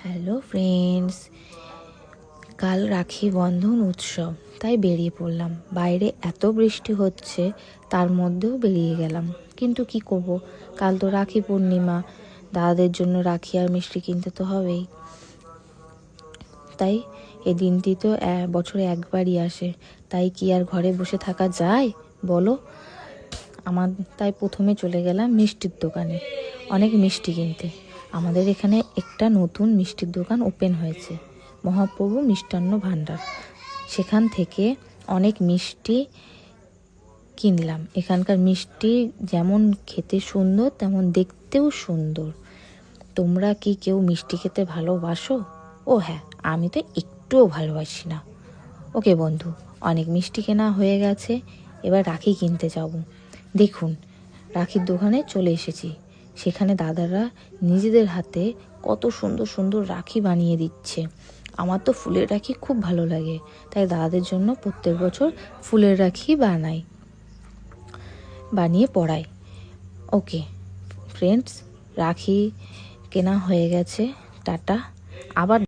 Hello friends, কাল রাখি বন্ধন উৎসব, তাই বেরিয়ে পড়লাম। বাইরে এত বৃষ্টি হচ্ছে, তার মধ্যেও বেরিয়ে গেলাম। কিন্তু কি করব, কাল তো রাখি পূর্ণিমা, দাদাদের জন্য রাখি আর মিষ্টি কিনতে তো হবেই। তাই এই দিনটি তো বছরে একবারই আসে, তাই কি আর ঘরে বসে থাকা যায় বলো। তাই প্রথমে চলে গেলাম মিষ্টির দোকানে, অনেক মিষ্টি কিনতে। আমাদের এখানে একটা নতুন মিষ্টির দোকান ওপেন হয়েছে, মহাপ্রভু মিষ্টান্ন ভাণ্ডার। সেখান থেকে অনেক মিষ্টি কিনলাম। এখানকার মিষ্টি যেমন খেতে সুন্দর, তেমন দেখতেও সুন্দর। তোমরা কি কেউ মিষ্টি খেতে ভালোবাসো? ও হ্যাঁ, আমি তো একটুও ভালোবাসি না। ওকে বন্ধু, অনেক মিষ্টি কেনা হয়ে গেছে, এবার রাখি কিনতে যাব। দেখুন, রাখির দোকানে চলে এসেছি। সেখানে দাদারা নিজেদের হাতে কত সুন্দর সুন্দর রাখি বানিয়ে দিচ্ছে। আমার তো ফুলের রাখি খুব ভালো লাগে, তাই দাদাদের জন্য প্রত্যেক বছর ফুলের রাখি বানিয়ে পরাই। ওকে ফ্রেন্ডস, রাখি কেনা হয়ে গেছে, টাটা। আবার